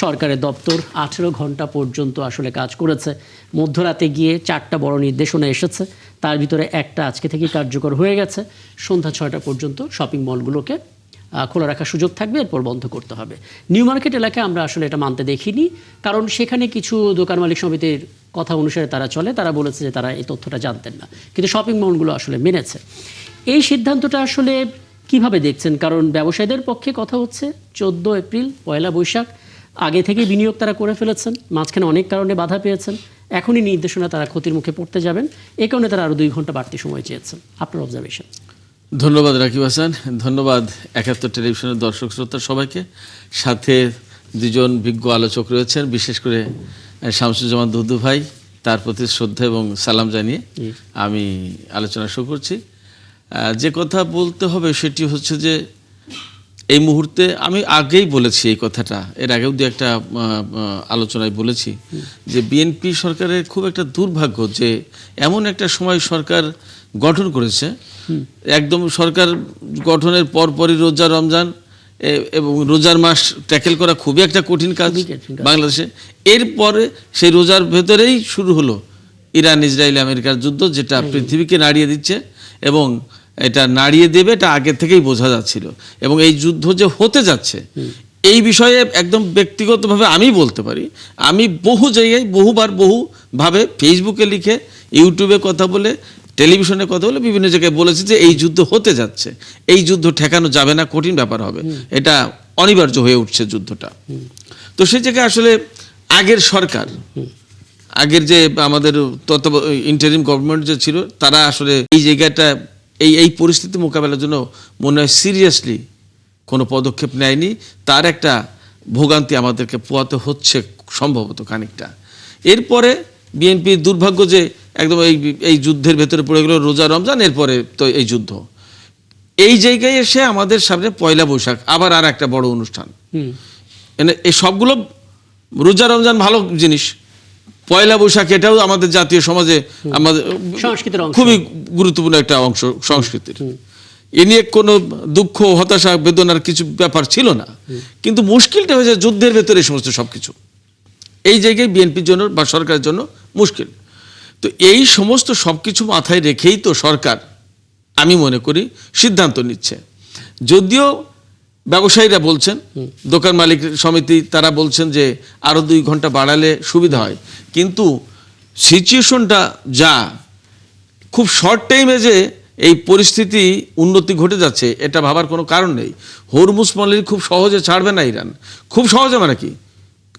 সরকারের দপ্তর 18 ঘন্টা পর্যন্ত আসলে কাজ করেছে। মধ্যরাতে গিয়ে 4টা বড় নির্দেশনা এসেছে, তার ভিতরে একটা আজকে থেকে কার্যকর হয়ে গেছে। সন্ধ্যা 6টা পর্যন্ত শপিং মলগুলোকে খোলা রাখার সুযোগ থাকবে, এরপর বন্ধ করতে হবে। নিউ মার্কেট এলাকায় আমরা আসলে এটা মানতে দেখিনি, কারণ সেখানে কিছু দোকান মালিক সমিতির কথা অনুসারে তারা চলে, তারা বলেছে যে তারা এই তথ্যটা জানতেন না, কিন্তু শপিং মলগুলো আসলে মেনেছে। এই সিদ্ধান্তটা আসলে কিভাবে দেখছেন? কারণ ব্যবসায়ীদের পক্ষে কথা হচ্ছে 14 এপ্রিল পয়লা বৈশাখ আগে থেকে বিনিয়োগ তারা করে ফেলেছেন, মাঝখানে অনেক কারণে বাধা পেয়েছেন, এখনই নির্দেশনা তারা ক্ষতির মুখে পড়তে যাবেন, এই কারণে তারা আরও 2 ঘন্টা বাড়তি সময় চেয়েছেন। আপনার অবজারভেশন? ধন্যবাদ রাকিব হাসান, ধন্যবাদ 71 টেলিভিশনের দর্শক শ্রোতা সবাইকে। সাথে দুজন বিজ্ঞ আলোচক রয়েছেন, বিশেষ করে শামসুজ্জামান দুদু ভাই, তার প্রতি শ্রদ্ধা এবং সালাম জানিয়ে আমি আলোচনা শুরু করছি। যে কথা বলতে হবে সেটি হচ্ছে যে এই মুহূর্তে আমি আগেই বলেছি এই কথাটা, এর আগেও দু একটা আলোচনায় বলেছি যে বিএনপি সরকারের খুব একটা দুর্ভাগ্য যে এমন একটা সময় সরকার গঠন করেছে, একদম সরকার গঠনের পরপরই রোজা রমজান এবং রোজার মাস ট্যাকেল করা খুবই একটা কঠিন কাজ বাংলাদেশে। এরপরে সেই রোজার ভেতরেই শুরু হলো ইরান ইসরায়েল আমেরিকার যুদ্ধ, যেটা পৃথিবীকে নাড়িয়ে দিচ্ছে এবং এটা নাড়িয়ে দেবে, এটা আগে থেকেই বোঝা যাচ্ছিল। এবং এই যুদ্ধ যে হতে যাচ্ছে এই বিষয়ে একদম ব্যক্তিগতভাবে আমি বলতে পারি, আমি বহু জায়গায় বহুবার বহুভাবে ফেসবুকে লিখে, ইউটিউবে কথা বলে, টেলিভিশনে কথা বলে বিভিন্ন জায়গায় বলেছি যে এই যুদ্ধ হতে যাচ্ছে, এই যুদ্ধ ঠেকানো যাবে না, কঠিন ব্যাপার হবে, এটা অনিবার্য হয়ে উঠছে যুদ্ধটা। তো সেই জায়গায় আসলে আগের সরকার, আগের যে আমাদের ইন্টারিম গভর্নমেন্ট যে ছিল, তারা আসলে এই জায়গাটা এই পরিস্থিতি মোকাবেলার জন্য মনে হয় সিরিয়াসলি কোনো পদক্ষেপ নেয়নি। তার একটা ভোগান্তি আমাদেরকে পোয়াতে হচ্ছে সম্ভবত খানিকটা। এরপরে বিএনপির দুর্ভাগ্য যে একদম এই যুদ্ধের ভেতরে পড়ে গেল রোজা রমজান, এরপরে তো এই যুদ্ধ। এই জায়গায় এসে আমাদের সামনে পয়লা বৈশাখ আবার আর একটা বড় অনুষ্ঠান। এই সবগুলো, রোজা রমজান ভালো জিনিস, পয়লা বৈশাখ এটাও আমাদের জাতীয় সমাজে আমাদের খুবই গুরুত্বপূর্ণ একটা অংশ সংস্কৃতির। এ নিয়ে কোনো দুঃখ হতাশা বেদনার কিছু ব্যাপার ছিল না, কিন্তু মুশকিলটা হয়েছে যুদ্ধের ভেতরে এই সমস্ত সবকিছু এই জায়গায় বিএনপির জন্য বা সরকারের জন্য মুশকিল। তো এই সমস্ত সবকিছু মাথায় রেখেই তো সরকার, আমি মনে করি, সিদ্ধান্ত নিচ্ছে। যদিও ব্যবসায়ীরা বলছেন, দোকান মালিক সমিতি তারা বলছেন যে আরো 2 ঘন্টা বাড়ালে সুবিধা হয়, কিন্তু সিচুয়েশনটা যা খুব শর্ট টাইমে যে এই পরিস্থিতি উন্নতি ঘটে যাচ্ছে, এটা ভাবার কোনো কারণ নেই। হরমুজ মল্লিক খুব সহজে ছাড়বে না ইরান, খুব সহজে, মানে কি,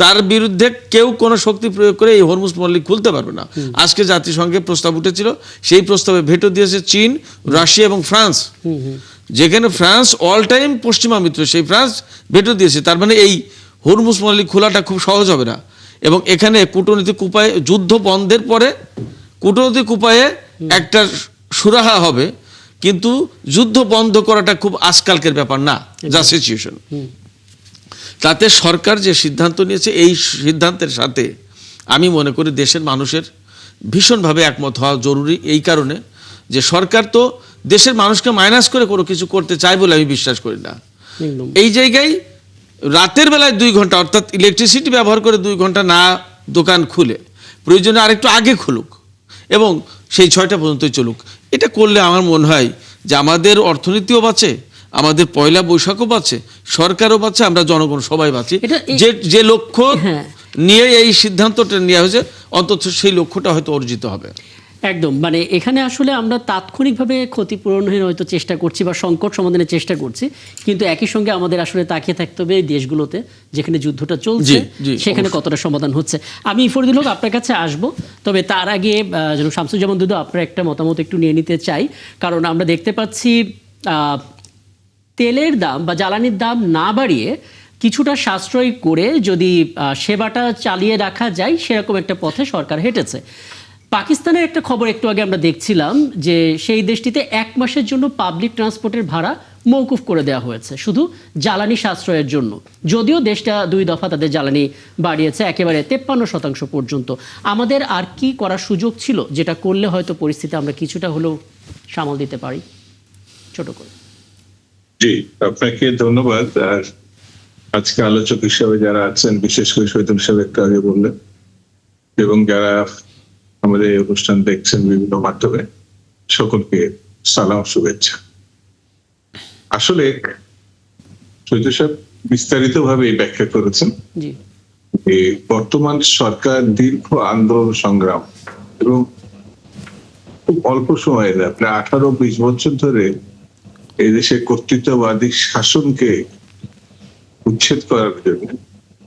তার বিরুদ্ধে কেউ কোনো শক্তি প্রয়োগ করে এই হরমুজ মল্লিক খুলতে পারবে না। আজকে জাতিসংঘে প্রস্তাব উঠেছিল, সেই প্রস্তাবে ভেটো দিয়েছে চীন, রাশিয়া এবং ফ্রান্স। যেখানে ফ্রান্স অল টাইম পশ্চিমা মিত্র, সেই ফ্রান্স ভেটো দিয়েছে। তার মানে এই হরমুজ মল্লিক খোলাটা খুব সহজ হবে না। এবং এখানে কূটনৈতিক উপায়ে, যুদ্ধ বন্ধের পরে কূটনৈতিক উপায়ে একটা সুরাহা হবে, কিন্তু যুদ্ধ বন্ধ করাটা খুব আজকালকের ব্যাপার না, যা সিচুয়েশন। তাতে সরকার যে সিদ্ধান্ত নিয়েছে, এই সিদ্ধান্তের সাথে আমি মনে করি দেশের মানুষের ভীষণভাবে একমত হওয়া জরুরি। এই কারণে যে সরকার তো দেশের মানুষকে মাইনাস করে কোনো কিছু করতে চায় বলে আমি বিশ্বাস করি না। এই জায়গায় রাতের বেলায় 2 ঘন্টা, অর্থাৎ ইলেকট্রিসিটি ব্যবহার করে 2 ঘন্টা না দোকান খুলে, প্রয়োজনে আরেকটু আগে খুলুক এবং সেই 6টা পর্যন্তই চলুক। এটা করলে আমার মনে হয় যে আমাদের অর্থনীতিও বাঁচে, আমাদের পয়লা বৈশাখও বাঁচে, সরকারও বাঁচে, আমরা জনগণ সবাই বাঁচি। যে লক্ষ্য নিয়ে এই সিদ্ধান্তটা নেওয়া হয়েছে, অন্তত সেই লক্ষ্যটা হয়তো অর্জিত হবে। একদম, মানে এখানে আসলে আমরা তাৎক্ষণিকভাবে ক্ষতিপূরণের হয়তো চেষ্টা করছি বা সংকট সমাধানের চেষ্টা করছি, কিন্তু একই সঙ্গে আমাদের আসলে তাকিয়ে থাকতে হবে দেশগুলোতে যেখানে যুদ্ধটা চলছে সেখানে কতটা সমাধান হচ্ছে। আমি ফরিদুল হক আপনার কাছে আসব, তবে তার আগে যেন শামসুজ্জামান দুদু আপনার একটা মতামত একটু নিয়ে নিতে চাই। কারণ আমরা দেখতে পাচ্ছি তেলের দাম বা জ্বালানির দাম না বাড়িয়ে কিছুটা সাশ্রয় করে যদি সেবাটা চালিয়ে রাখা যায়, সেরকম একটা পথে সরকার হেঁটেছে। পাকিস্তানের একটা খবর একটু আগে আমরা দেখছিলাম যে সেই দেশটিতে 1 মাসের জন্য পাবলিক ট্রান্সপোর্টের ভাড়া মওকুফ করে দেওয়া হয়েছে শুধু জ্বালানি সাশ্রয়ের জন্য। যদিও দেশটা 2 দফা তাদের জ্বালানি বাড়িয়েছে একেবারে 53% পর্যন্ত। আমাদের আর কি করার সুযোগ ছিল, যেটা করলে হয়তো পরিস্থিতি আমরা কিছুটা হলেও সামাল দিতে পারি? ছোট করে। জি, আপনাকে ধন্যবাদ। আজকে আলোচক হিসেবে যারা আছেন, বিশেষ করে শহীদুল সাহেব একটু আগে বললেন, এবং যারা আমাদের এই অনুষ্ঠান দেখছেন বিভিন্ন মাধ্যমে, সকলকে সালাম, শুভেচ্ছা। আসলে শহীদুল সাহেব বিস্তারিত ভাবে ব্যাখ্যা করেছেন। জি এই বর্তমান সরকার দীর্ঘ আন্দোলন সংগ্রাম এবং খুব অল্প সময়ে না, প্রায় 18-20 বছর ধরে এই দেশের কর্তৃত্ববাদী শাসনকে উচ্ছেদ করার জন্য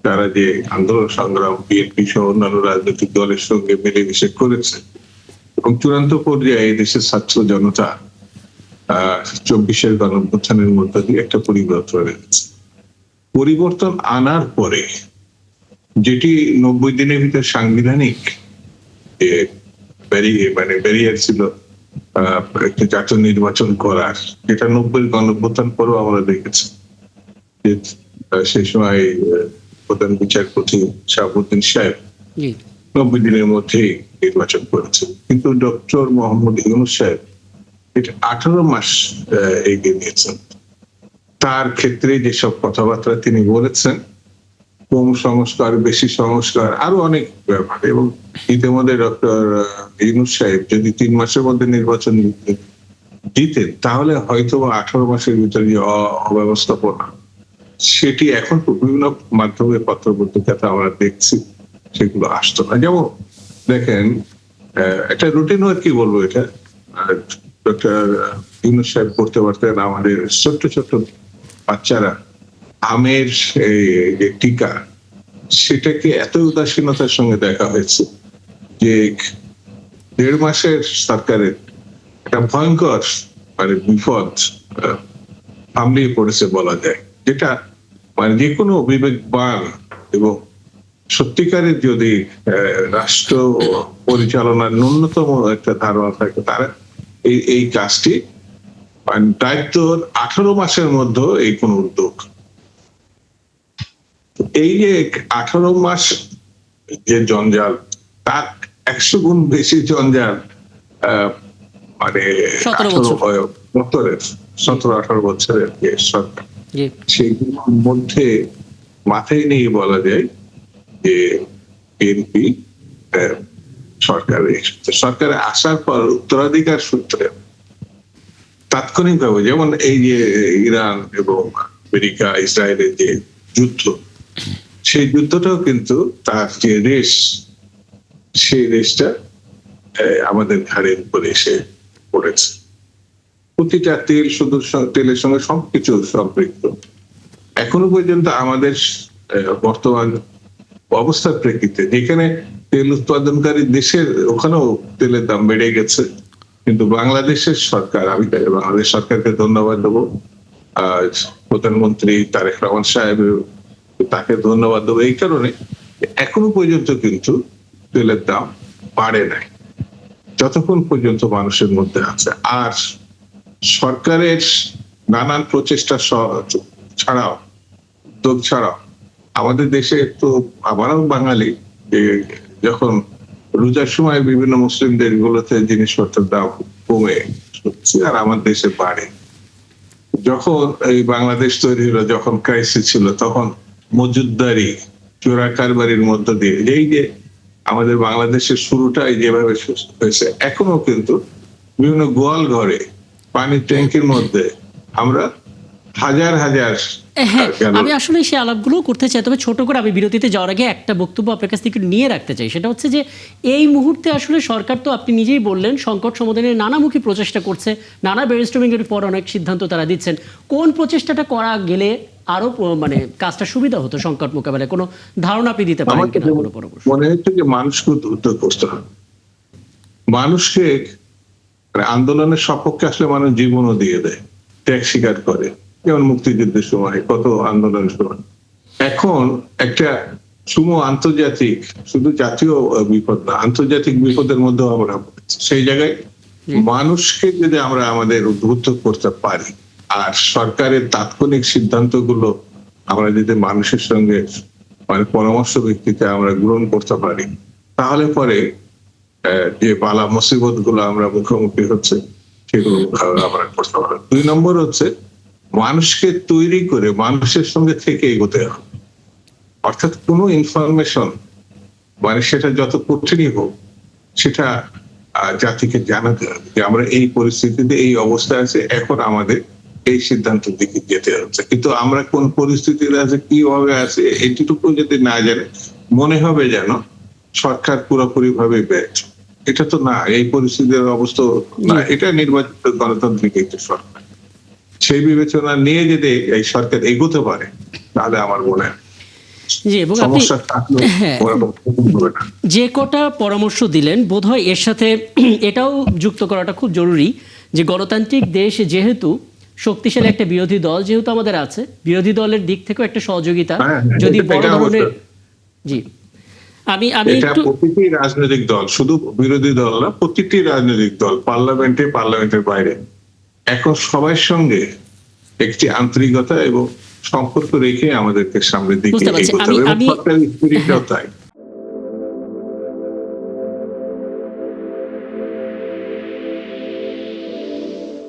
তারা যে আন্দোলন সংগ্রাম বিএনপি সহ অন্যান্য রাজনৈতিক দলের সঙ্গে মিলেমিশে করেছে, এবং চূড়ান্ত পর্যায়ে এই দেশের ছাত্র জনতা 24-এর গণঅভ্যুত্থানের মধ্য দিয়ে একটা পরিবর্তন এনেছে। পরিবর্তন আনার পরে যেটি 90 দিনের ভিতরে সাংবিধানিক ব্যারিয়ার ছিল একটা জাতীয় নির্বাচন করার, যেটা 90-এর গণঅভ্যুত্থান পরেও আমরা দেখেছি। সেই সময় প্রধান বিচারপতি শাহাবুদ্দিন সাহেব জি 90 দিনের মধ্যেই নির্বাচন করেছে, কিন্তু ডক্টর মোহাম্মদ ইউনূস সাহেব এটা 18 মাস এগিয়ে নিয়েছেন। তার ক্ষেত্রে যেসব কথাবার্তা তিনি বলেছেন, কম সংস্কার, বেশি সংস্কার, আরো অনেক ব্যাপার, এবং ইতিমধ্যে ডক্টর ইউনূস সাহেব যদি 3 মাসের মধ্যে নির্বাচন দিতেন, তাহলে হয়তো 18 মাসের ভিতরে যে অব্যবস্থাপনা, সেটি এখন বিভিন্ন মাধ্যমে পত্র পত্রিকাতে আমরা দেখছি, সেগুলো আসতো না। যেমন দেখেন, একটা রুটিন ওয়ার্ক, কি বলবো, এটা ডক্টর ইউনূস সাহেব করতে পারতেন। আমাদের ছোট্ট ছোট্ট বাচ্চারা আমের যে টিকা, সেটাকে এত উদাসীনতার সঙ্গে দেখা হয়েছে যে 1.5 মাসের সরকারের একটা ভয়ঙ্কর বিপদ সামলিয়ে পড়েছে বলা যায়, যেটা যে কোনো বিবেকবান এবং সত্যিকারের যদি রাষ্ট্র পরিচালনার ন্যূনতম একটা ধারণা থাকে, তারা এই কাজটি দায়িত্ব 18 মাসের মধ্যে এই কোন উদ্যোগ, এই যে 18 মাস যে জঞ্জাল, তার 100 গুণ বেশি জঞ্জাল 17-18 বছরের যে সরকার, সেগুলোর মধ্যে মাথায় নিয়ে বলা যায় যে বিএনপি সরকারে আসার পর উত্তরাধিকার সূত্রে তাৎক্ষণিকভাবে, যেমন এই যে ইরান এবং আমেরিকা ইসরায়েলের যে যুদ্ধ, সেই যুদ্ধটাও কিন্তু তার যে রেশ, সেই রেশটা আমাদের ঘাড়ের উপরে এসে পড়েছে। প্রতিটা তেল, শুধু তেলের সঙ্গে সবকিছু সম্পৃক্ত। এখনো পর্যন্ত আমাদের বর্তমান অবস্থার প্রেক্ষিতে, যেখানে তেল উৎপাদনকারী দেশের ওখানেও তেলের দাম বেড়ে গেছে, কিন্তু বাংলাদেশের সরকার, আমি বাংলাদেশ সরকারকে ধন্যবাদ দেবো, প্রধানমন্ত্রী তারেক রহমান সাহেব, তাকে ধন্যবাদ দেবো এই কারণে, এখনো পর্যন্ত কিন্তু তেলের দাম বাড়ে নাই, যতক্ষণ পর্যন্ত মানুষের মধ্যে আছে। আর সরকারের নানান প্রচেষ্টা ছাড়াও, উদ্যোগ ছাড়াও, আমাদের দেশে তো, আমারও বাঙালি, যখন রোজার সময় বিভিন্ন মুসলিম দেশগুলোতে জিনিসপত্রের দাম কমে আর আমার দেশে বাড়ে, যখন এই বাংলাদেশ তৈরি হলো, যখন ক্রাইসিস ছিল, তখন মজুদদারি, চোরা কারবারির মধ্য দিয়ে এই যে আমাদের বাংলাদেশের শুরুটাই যেভাবে হয়েছে, এখনো কিন্তু বিভিন্ন গোয়াল ঘরে, পানির ট্যাঙ্কের মধ্যে আমরা হাজার হাজার। হ্যাঁ, আমি আসলে সেই আলাপগুলো করতে চাই, তবে ছোট করে আমি বিরতিতে যাওয়ার আগে একটা বক্তব্য আপনার কাছ থেকে নিয়ে রাখতে চাই। সেটা হচ্ছে যে এই মুহূর্তে আসলে সরকার, তো আপনি নিজেই বললেন, সংকট সমাধানের নানামুখী প্রচেষ্টা করছে, নানা ব্রেনস্টর্মিং এর পর অনেক সিদ্ধান্ত তারা দিচ্ছেন। কোন প্রচেষ্টাটা করা গেলে আরো কাজটা সুবিধা হতো সংকট মোকাবেলায়? কোনো ধারণা আপনি দিতে পারেন কিনা? কোনো পরামর্শ? মনে হচ্ছে যে মানুষকে উদ্যোগ করতে হবে, মানুষকে আন্দোলনের সপক্ষে আসলে মানুষ জীবনও দিয়ে দেয়, ত্যাগ স্বীকার করে, যেমন মুক্তিযুদ্ধের সময় কত আন্দোলনের সময়। এখন একটা আন্তর্জাতিক, শুধু জাতীয় বিপদ না, আন্তর্জাতিক বিপদের মধ্যেও আমরা সেই জায়গায় মানুষকে যদি আমরা আমাদের উদ্বুদ্ধ করতে পারি, আর সরকারের তাৎক্ষণিক সিদ্ধান্তগুলো আমরা যদি মানুষের সঙ্গে পরামর্শ ভিত্তিতে আমরা গ্রহণ করতে পারি, তাহলে পরে যে বালা মুসিবত গুলো আমরা মুখোমুখি হচ্ছে, সেগুলো আমরা করতে পারি। 2 নম্বর হচ্ছে মানুষকে তৈরি করে মানুষের সঙ্গে থেকে এগোতে হবে। অর্থাৎ কোনো ইনফরমেশন মানে সেটা যত কঠিনই হোক সেটা জাতিকে জানাতে হবে যে আমরা এই পরিস্থিতিতে এই অবস্থায় আছে, এখন আমাদের এই সিদ্ধান্তের দিকে যেতে হচ্ছে। কিন্তু আমরা কোন পরিস্থিতিতে আছে, কিভাবে আছে, এইটুকু যদি না জানে মনে হবে যেন সরকার পুরোপুরি ভাবে ব্যর্থ। এটা তো না, এই পরিস্থিতির অবস্থা না, এটা নির্বাচিত গণতান্ত্রিক একটি সরকার। সেই বিবেচনা নিয়ে যদি এই সরকার এগোতে পারে তাহলে আমার মনে হয় জি, এবং আপনি সমস্যা থাকলেও হ্যাঁ, ওরকম হবে না। যে কটা পরামর্শ দিলেন বোধহয় এর সাথে এটাও যুক্ত করাটা খুব জরুরি যে গণতান্ত্রিক দেশ যেহেতু শক্তিশালী একটা বিরোধী দল যেহেতু আমাদের আছে, বিরোধী দলের দিক থেকেও একটা সহযোগিতা হ্যাঁ, যদি এটা- বড় এটা ধরনের অবশ্যই। জি আমি এটা একটু প্রতিটি রাজনৈতিক দল, শুধু বিরোধী দল না, প্রতিটি রাজনৈতিক দল পার্লামেন্টের বাইরে এখন সবার সঙ্গে একটি আন্তরিকতা এবং সম্পর্ক রেখে আমাদেরকে সামনের দিকে বুঝতে পারছি। এগোতে হবে, এবং আমি- সরকারি স্পিরিটটাও তাই।